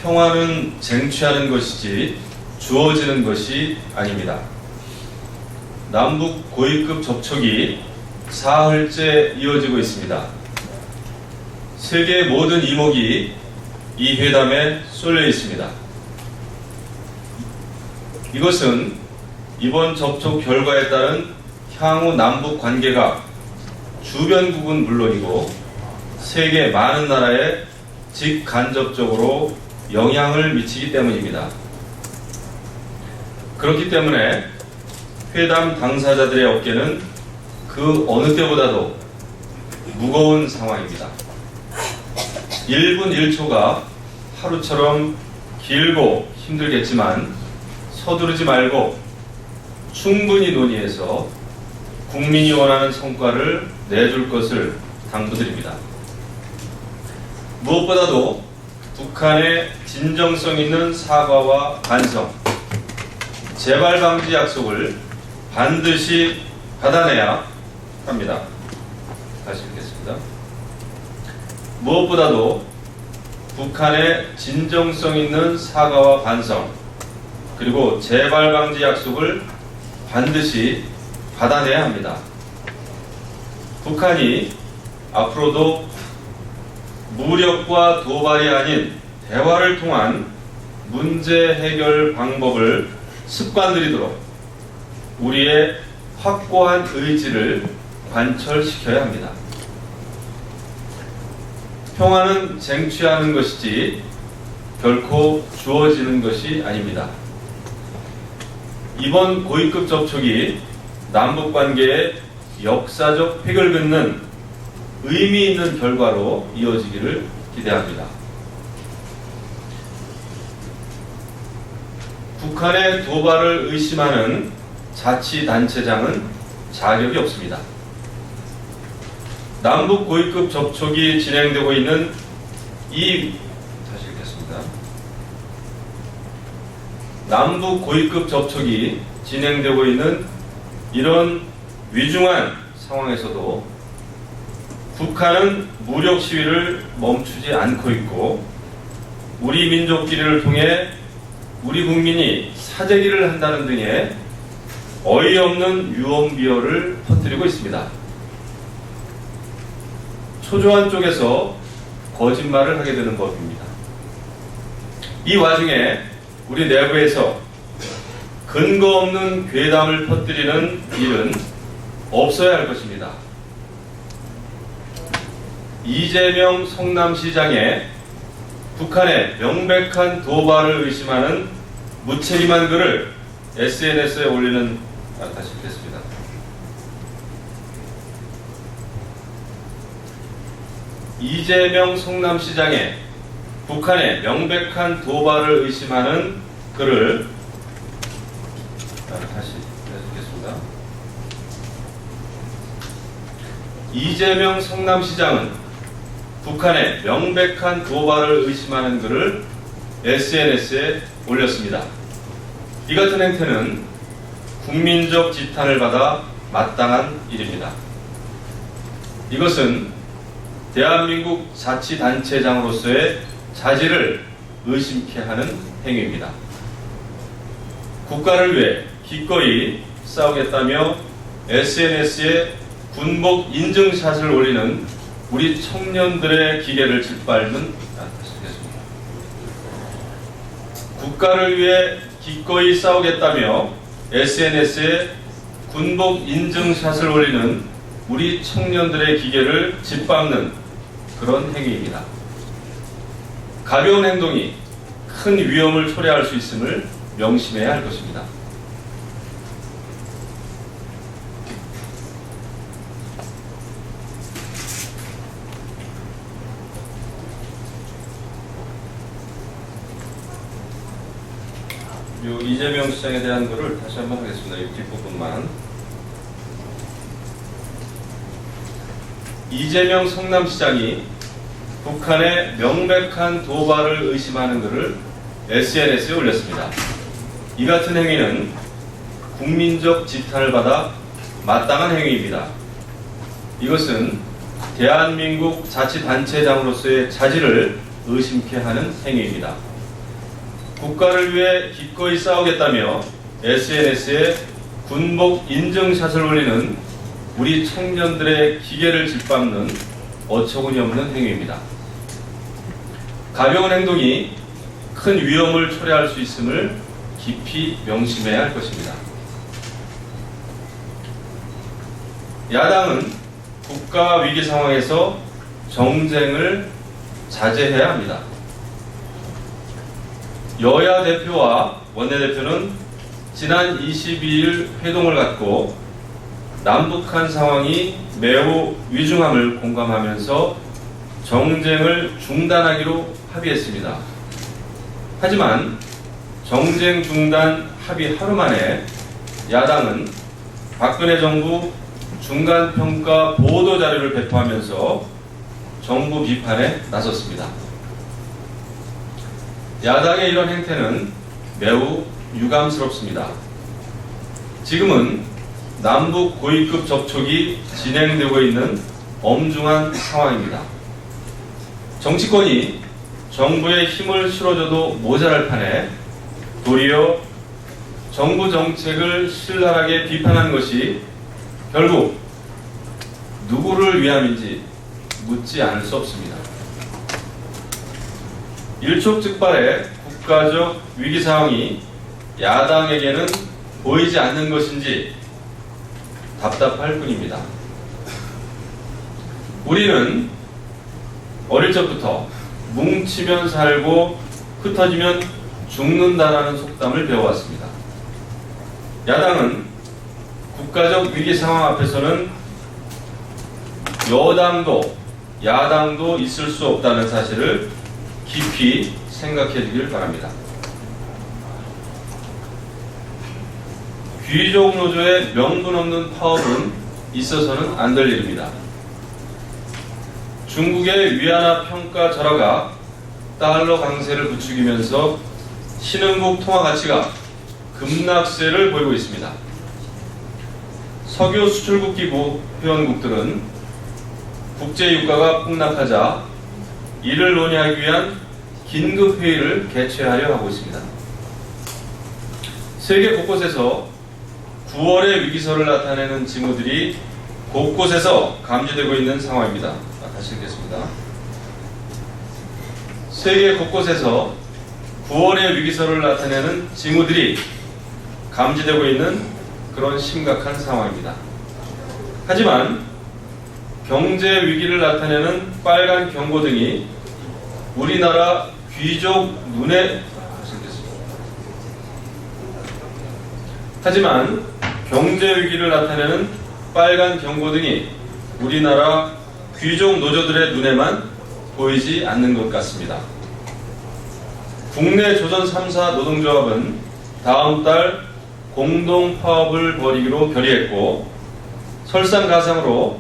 평화는 쟁취하는 것이지 주어지는 것이 아닙니다. 남북 고위급 접촉이 사흘째 이어지고 있습니다. 세계의 모든 이목이 이 회담에 쏠려 있습니다. 이것은 이번 접촉 결과에 따른 향후 남북 관계가 주변국은 물론이고 세계 많은 나라에 직간접적으로 영향을 미치기 때문입니다. 그렇기 때문에 회담 당사자들의 어깨는 그 어느 때보다도 무거운 상황입니다. 1분 1초가 하루처럼 길고 힘들겠지만 서두르지 말고 충분히 논의해서 국민이 원하는 성과를 내줄 것을 당부드립니다. 무엇보다도 북한의 진정성 있는 사과와 반성, 재발 방지 약속을 반드시 받아내야 합니다. 다시 읽겠습니다. 무엇보다도 북한의 진정성 있는 사과와 반성, 그리고 재발 방지 약속을 반드시 받아내야 합니다. 북한이 앞으로도 무력과 도발이 아닌 대화를 통한 문제 해결 방법을 습관들이도록 우리의 확고한 의지를 관철시켜야 합니다. 평화는 쟁취하는 것이지 결코 주어지는 것이 아닙니다. 이번 고위급 접촉이 남북관계의 역사적 획을 긋는 의미 있는 결과로 이어지기를 기대합니다. 북한의 도발을 의심하는 자치단체장은 자격이 없습니다. 남북 고위급 접촉이 진행되고 있는 다시 읽겠습니다. 남북 고위급 접촉이 진행되고 있는 이런 위중한 상황에서도 북한은 무력 시위를 멈추지 않고 있고 우리 민족끼리를 통해 우리 국민이 사재기를 한다는 등의 어이없는 유언비어를 퍼뜨리고 있습니다. 초조한 쪽에서 거짓말을 하게 되는 법입니다. 이 와중에 우리 내부에서 근거 없는 괴담을 퍼뜨리는 일은 없어야 할 것입니다. 이재명 성남시장의 북한의 명백한 도발을 의심하는 무책임한 글을 SNS에 올리는 다시 읽겠습니다. 이재명 성남시장의 북한의 명백한 도발을 의심하는 글을 다시 읽겠습니다. 이재명 성남시장은 북한의 명백한 도발을 의심하는 글을 SNS에 올렸습니다. 이 같은 행태는 국민적 지탄을 받아 마땅한 일입니다. 이것은 대한민국 자치단체장으로서의 자질을 의심케 하는 행위입니다. 국가를 위해 기꺼이 싸우겠다며 SNS에 군복 인증샷을 올리는 우리 청년들의 기계를 짓밟는 국가를 위해 기꺼이 싸우겠다며 SNS에 군복 인증샷을 올리는 우리 청년들의 기계를 짓밟는 그런 행위입니다. 가벼운 행동이 큰 위험을 초래할 수 있음을 명심해야 할 것입니다. 이재명 시장에 대한 것을 다시 한번 하겠습니다. 이 뒷부분만. 이재명 성남시장이 북한의 명백한 도발을 의심하는 글을 SNS에 올렸습니다. 이 같은 행위는 국민적 지탄을 받아 마땅한 행위입니다. 이것은 대한민국 자치단체장으로서의 자질을 의심케 하는 행위입니다. 국가를 위해 기꺼이 싸우겠다며 SNS에 군복 인증샷을 올리는 우리 청년들의 기계를 짓밟는 어처구니 없는 행위입니다. 가벼운 행동이 큰 위험을 초래할 수 있음을 깊이 명심해야 할 것입니다. 야당은 국가 위기 상황에서 정쟁을 자제해야 합니다. 여야 대표와 원내대표는 지난 22일 회동을 갖고 남북한 상황이 매우 위중함을 공감하면서 정쟁을 중단하기로 합의했습니다. 하지만 정쟁 중단 합의 하루 만에 야당은 박근혜 정부 중간평가 보도자료를 배포하면서 정부 비판에 나섰습니다. 야당의 이런 행태는 매우 유감스럽습니다. 지금은 남북 고위급 접촉이 진행되고 있는 엄중한 상황입니다. 정치권이 정부에 힘을 실어줘도 모자랄 판에 도리어 정부 정책을 신랄하게 비판하는 것이 결국 누구를 위함인지 묻지 않을 수 없습니다. 일촉즉발의 국가적 위기 상황이 야당에게는 보이지 않는 것인지 답답할 뿐입니다. 우리는 어릴 적부터 뭉치면 살고 흩어지면 죽는다라는 속담을 배워왔습니다. 야당은 국가적 위기 상황 앞에서는 여당도 야당도 있을 수 없다는 사실을 깊이 생각해 주길 바랍니다. 귀족 노조의 명분 없는 파업은 있어서는 안 될 일입니다. 중국의 위안화 평가 절하가 달러 강세를 부추기면서 신흥국 통화 가치가 급락세를 보이고 있습니다. 석유 수출국 기구 회원국들은 국제 유가가 폭락하자 이를 논의하기 위한 긴급 회의를 개최하려 하고 있습니다. 세계 곳곳에서 9월의 위기설을 나타내는 징후들이 곳곳에서 감지되고 있는 상황입니다. 다시 읽겠습니다. 세계 곳곳에서 9월의 위기설을 나타내는 징후들이 감지되고 있는 그런 심각한 상황입니다. 하지만 경제 위기를 나타내는 빨간 경고등이 우리나라 귀족 눈에 하지만 경제 위기를 나타내는 빨간 경고등이 우리나라 귀족 노조들의 눈에만 보이지 않는 것 같습니다. 국내 조선 3사 노동조합은 다음 달 공동 파업을 벌이기로 결의했고 설상가상으로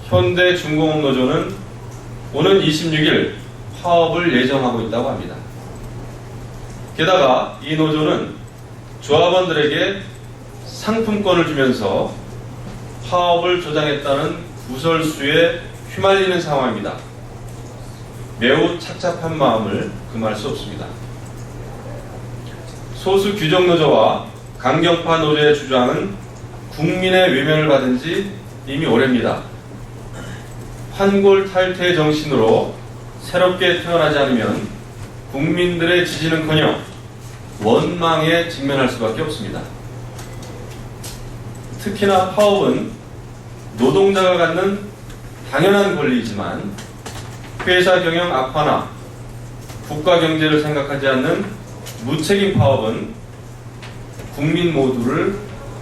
현대중공업노조는 오는 26일 파업을 예정하고 있다고 합니다. 게다가 이 노조는 조합원들에게 상품권을 주면서 파업을 조장했다는 구설수에 휘말리는 상황입니다. 매우 착잡한 마음을 금할 수 없습니다. 소수 규정노조와 강경파 노조의 주장은 국민의 외면을 받은 지 이미 오래입니다. 환골 탈퇴 정신으로 새롭게 태어나지 않으면 국민들의 지지는커녕 원망에 직면할 수밖에 없습니다. 특히나 파업은 노동자가 갖는 당연한 권리이지만 회사 경영 악화나 국가 경제를 생각하지 않는 무책임 파업은 국민 모두를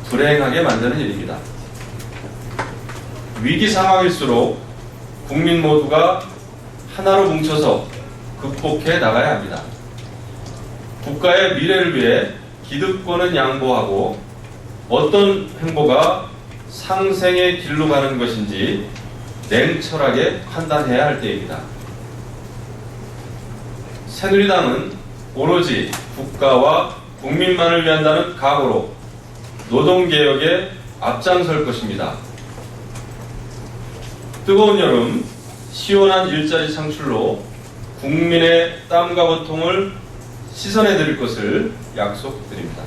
불행하게 만드는 일입니다. 위기 상황일수록 국민 모두가 하나로 뭉쳐서 극복해 나가야 합니다. 국가의 미래를 위해 기득권은 양보하고 어떤 행보가 상생의 길로 가는 것인지 냉철하게 판단해야 할 때입니다. 새누리당은 오로지 국가와 국민만을 위한다는 각오로 노동개혁에 앞장설 것입니다. 뜨거운 여름, 시원한 일자리 창출로 국민의 땀과 고통을 시선해 드릴 것을 약속드립니다.